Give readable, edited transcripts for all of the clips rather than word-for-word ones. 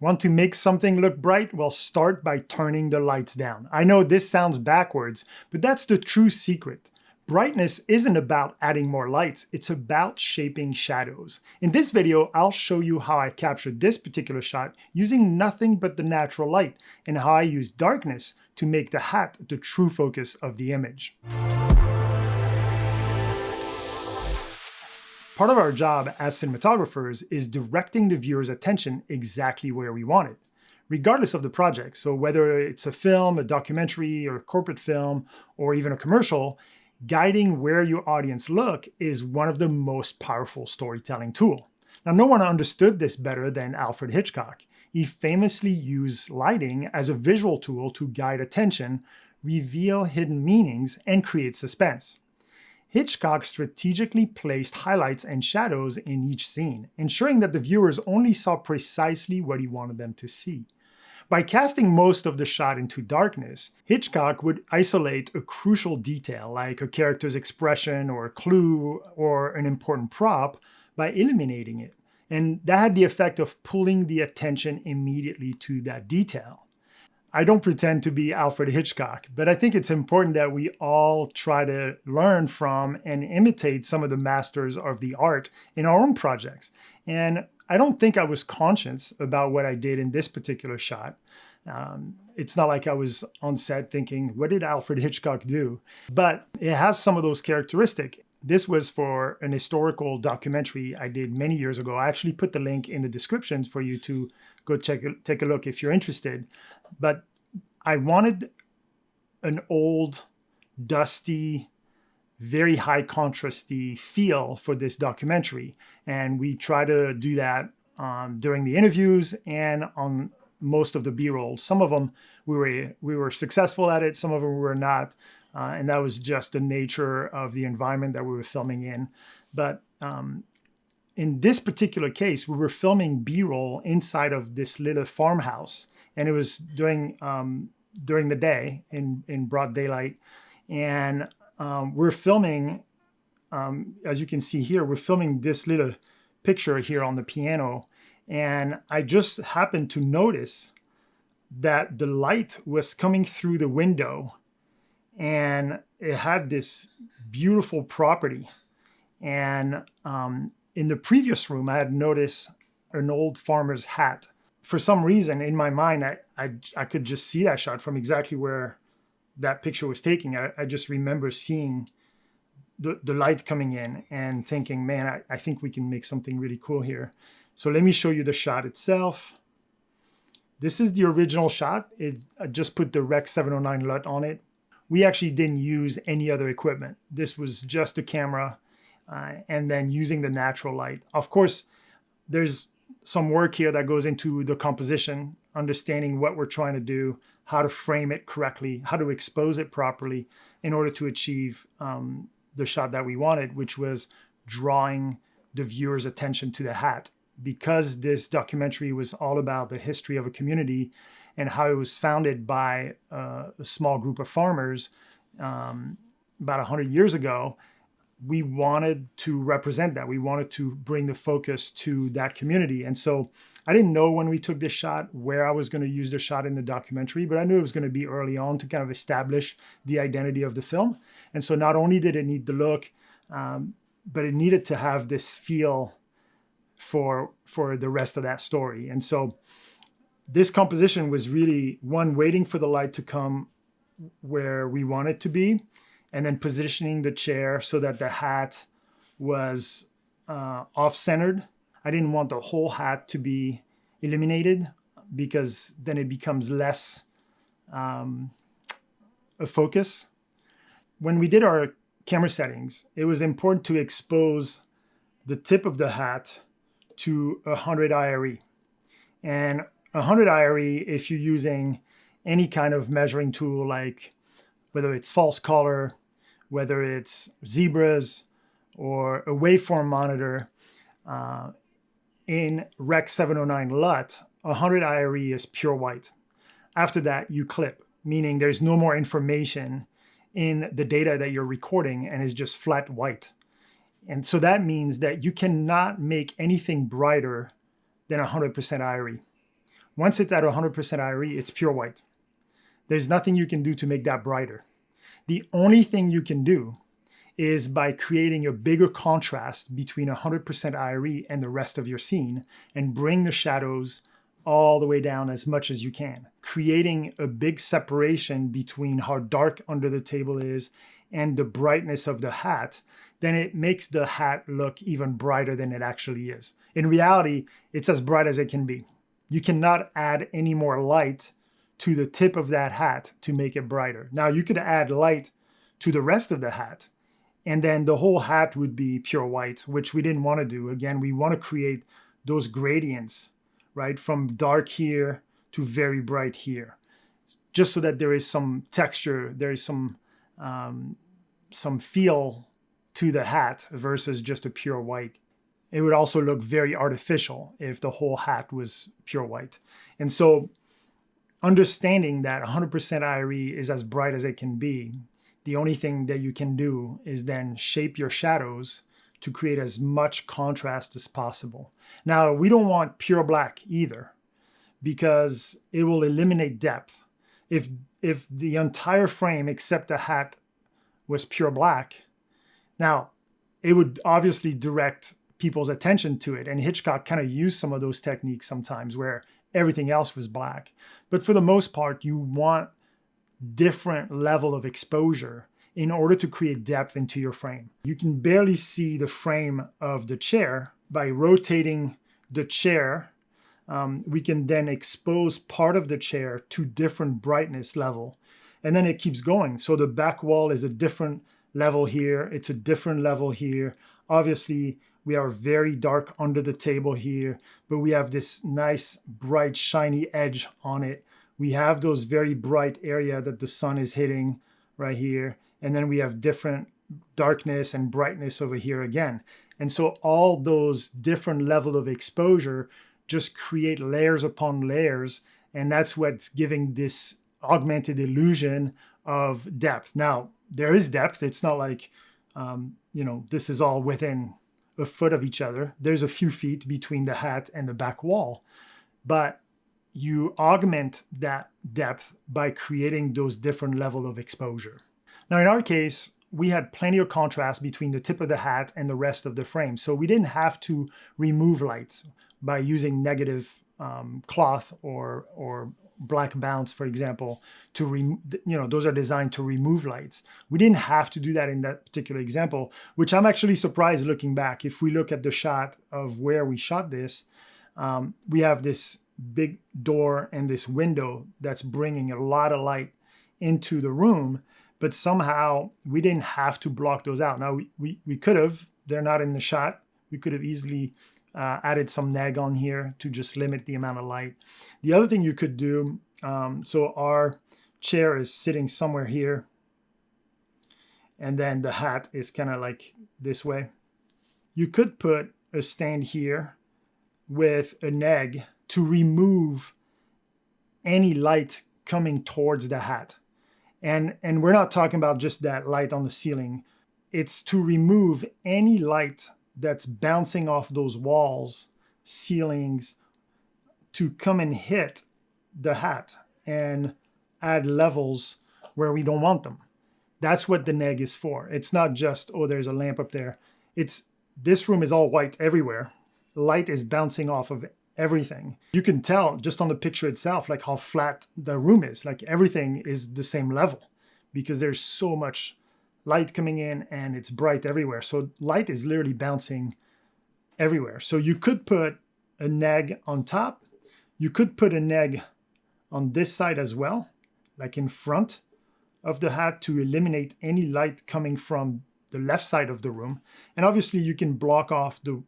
Want to make something look bright? Well, start by turning the lights down. I know this sounds backwards, but that's the true secret. Brightness isn't about adding more lights, it's about shaping shadows. In this video, I'll show you how I captured this particular shot using nothing but the natural light, and how I use darkness to make the hat the true focus of the image. Part of our job as cinematographers is directing the viewer's attention exactly where we want it, regardless of the project. So whether it's a film, a documentary, or a corporate film, or even a commercial, guiding where your audience look is one of the most powerful storytelling tools. Now, no one understood this better than Alfred Hitchcock. He famously used lighting as a visual tool to guide attention, reveal hidden meanings, and create suspense. Hitchcock strategically placed highlights and shadows in each scene, ensuring that the viewers only saw precisely what he wanted them to see. By casting most of the shot into darkness, Hitchcock would isolate a crucial detail like a character's expression or a clue or an important prop by eliminating it. And that had the effect of pulling the attention immediately to that detail. I don't pretend to be Alfred Hitchcock, but I think it's important that we all try to learn from and imitate some of the masters of the art in our own projects. And I don't think I was conscious about what I did in this particular shot. It's not like I was on set thinking, what did Alfred Hitchcock do? But it has some of those characteristics. This was for an historical documentary I did many years ago. I actually put the link in the description for you to go take a look if you're interested. But I wanted an old, dusty, very high contrasty feel for this documentary. And we try to do that during the interviews and on most of the B-roll. Some of them we were successful at it, some of them we were not. And that was just the nature of the environment that we were filming in. But in this particular case, we were filming B-roll inside of this little farmhouse. And it was during the day in broad daylight. And we're filming, as you can see here, we're filming this little picture here on the piano. And I just happened to notice that the light was coming through the window and it had this beautiful property. And in the previous room, I had noticed an old farmer's hat. For some reason, in my mind, I could just see that shot from exactly where that picture was taken. I just remember seeing the light coming in and thinking, man, I think we can make something really cool here. So let me show you the shot itself. This is the original shot. I just put the Rec 709 LUT on it. We actually didn't use any other equipment. This was just a camera and then using the natural light. Of course, there's some work here that goes into the composition, understanding what we're trying to do, how to frame it correctly, how to expose it properly in order to achieve the shot that we wanted, which was drawing the viewer's attention to the hat. Because this documentary was all about the history of a community and how it was founded by a small group of farmers about 100 years ago, we wanted to represent that. We wanted to bring the focus to that community. And so I didn't know when we took this shot where I was going to use the shot in the documentary, but I knew it was going to be early on to kind of establish the identity of the film. And so not only did it need the look, but it needed to have this feel for the rest of that story. And so this composition was really one, waiting for the light to come where we want it to be, and then positioning the chair so that the hat was off-centered. I didn't want the whole hat to be illuminated because then it becomes less a focus. When we did our camera settings, it was important to expose the tip of the hat to 100 IRE. And 100 IRE, if you're using any kind of measuring tool, like whether it's false color, whether it's zebras or a waveform monitor, in Rec 709 LUT, 100 IRE is pure white. After that, you clip, meaning there's no more information in the data that you're recording and is just flat white. And so that means that you cannot make anything brighter than 100% IRE. Once it's at 100% IRE, it's pure white. There's nothing you can do to make that brighter. The only thing you can do is by creating a bigger contrast between 100% IRE and the rest of your scene and bring the shadows all the way down as much as you can, creating a big separation between how dark under the table is and the brightness of the hat. Then it makes the hat look even brighter than it actually is. In reality, it's as bright as it can be. You cannot add any more light to the tip of that hat to make it brighter. Now, you could add light to the rest of the hat, and then the whole hat would be pure white, which we didn't want to do. Again, we want to create those gradients, right? From dark here to very bright here, just so that there is some texture, there is some feel to the hat versus just a pure white. It would also look very artificial if the whole hat was pure white. And so understanding that 100% IRE is as bright as it can be, the only thing that you can do is then shape your shadows to create as much contrast as possible. Now, we don't want pure black either, because it will eliminate depth. If the entire frame except the hat was pure black, now it would obviously direct people's attention to it. And Hitchcock kind of used some of those techniques sometimes where everything else was black. But for the most part, you want different level of exposure in order to create depth into your frame. You can barely see the frame of the chair. By rotating the chair, we can then expose part of the chair to different brightness level. And then it keeps going. So the back wall is a different level here. It's a different level here. Obviously, we are very dark under the table here, but we have this nice, bright, shiny edge on it. We have those very bright area that the sun is hitting right here. And then we have different darkness and brightness over here again. And so all those different level of exposure just create layers upon layers. And that's what's giving this augmented illusion of depth. Now, there is depth. It's not like, this is all within a foot of each other. There's a few feet between the hat and the back wall. But you augment that depth by creating those different level of exposure. Now, in our case, we had plenty of contrast between the tip of the hat and the rest of the frame. So we didn't have to remove lights by using negative cloth or black bounce, for example, those are designed to remove lights. We didn't have to do that in that particular example, which I'm actually surprised looking back. If we look at the shot of where we shot this, we have this big door and this window that's bringing a lot of light into the room, but somehow we didn't have to block those out. Now, we could have, they're not in the shot. We could have easily added some neg on here to just limit the amount of light. The other thing you could do, so our chair is sitting somewhere here, and then the hat is kind of like this way. You could put a stand here with a neg to remove any light coming towards the hat. And we're not talking about just that light on the ceiling. It's to remove any light that's bouncing off those walls, ceilings, to come and hit the hat and add levels where we don't want them. That's what the neg is for. It's not just, oh, there's a lamp up there. This room is all white everywhere. Light is bouncing off of everything. You can tell just on the picture itself, like how flat the room is. Like everything is the same level because there's so much light coming in and it's bright everywhere. So light is literally bouncing everywhere. So you could put a neg on top. You could put a neg on this side as well, like in front of the hat to eliminate any light coming from the left side of the room. And obviously you can block off the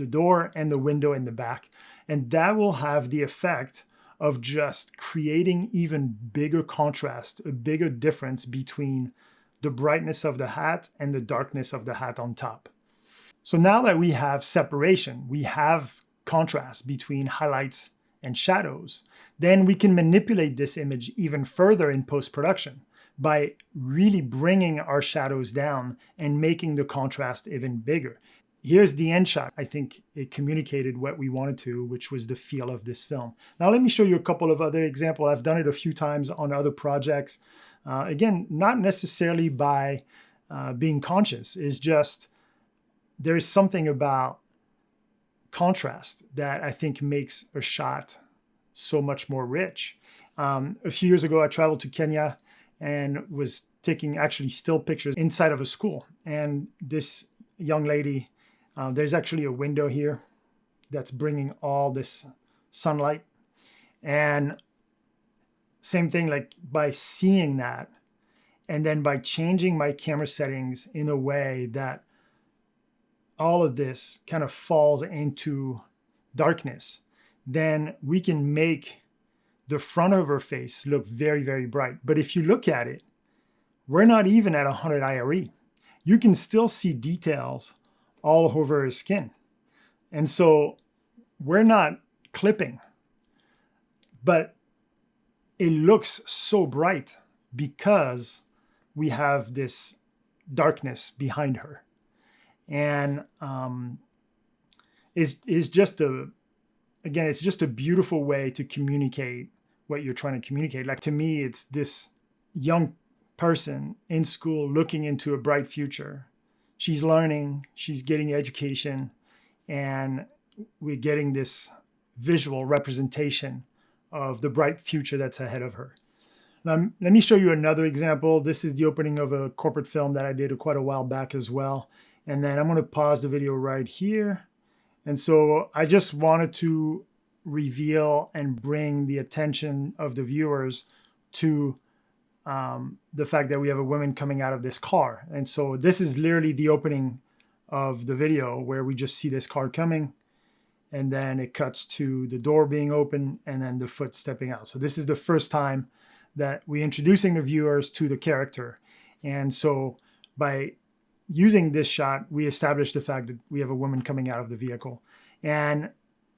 door and the window in the back. And that will have the effect of just creating even bigger contrast, a bigger difference between the brightness of the hat and the darkness of the hat on top. So now that we have separation, we have contrast between highlights and shadows, then we can manipulate this image even further in post-production by really bringing our shadows down and making the contrast even bigger. here's the end shot. I think it communicated what we wanted to, which was the feel of this film. Now, let me show you a couple of other examples. I've done it a few times on other projects. Again, not necessarily by being conscious. It's just there is something about contrast that I think makes a shot so much more rich. A few years ago, I traveled to Kenya and was taking actually still pictures inside of a school. And this young lady, there's actually a window here that's bringing all this sunlight. And same thing, like by seeing that, and then by changing my camera settings in a way that all of this kind of falls into darkness, then we can make the front of her face look very, very bright. But if you look at it, we're not even at 100 IRE. You can still see details all over her skin. And so we're not clipping, but it looks so bright because we have this darkness behind her. And it's just it's just a beautiful way to communicate what you're trying to communicate. Like, to me, it's this young person in school looking into a bright future. She's learning, she's getting education, and we're getting this visual representation of the bright future that's ahead of her. Now, let me show you another example. This is the opening of a corporate film that I did quite a while back as well. And then I'm going to pause the video right here. And so I just wanted to reveal and bring the attention of the viewers to the fact that we have a woman coming out of this car. And so this is literally the opening of the video, where we just see this car coming, and then it cuts to the door being open and then the foot stepping out. So this is the first time that we're introducing the viewers to the character. And so by using this shot, we establish the fact that we have a woman coming out of the vehicle. And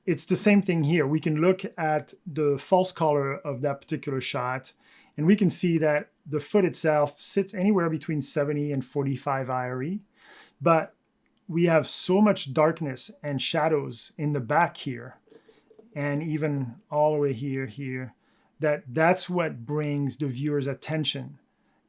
it's the same thing here. We can look at the false color of that particular shot, and we can see that the foot itself sits anywhere between 70 and 45 IRE. But we have so much darkness and shadows in the back here, and even all the way here, that's what brings the viewer's attention,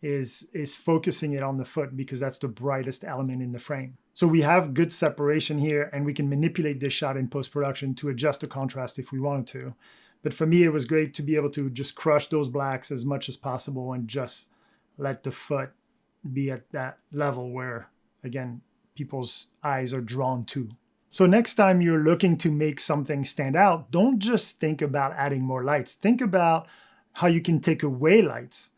is focusing it on the foot, because that's the brightest element in the frame. So we have good separation here, and we can manipulate this shot in post-production to adjust the contrast if we wanted to. But for me, it was great to be able to just crush those blacks as much as possible and just let the foot be at that level where, again, people's eyes are drawn to. So next time you're looking to make something stand out, don't just think about adding more lights. Think about how you can take away lights.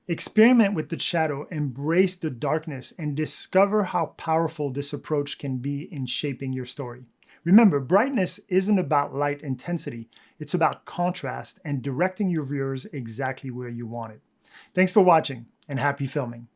Experiment with the shadow, embrace the darkness, and discover how powerful this approach can be in shaping your story. Remember, brightness isn't about light intensity. It's about contrast and directing your viewers exactly where you want it. Thanks for watching, and happy filming.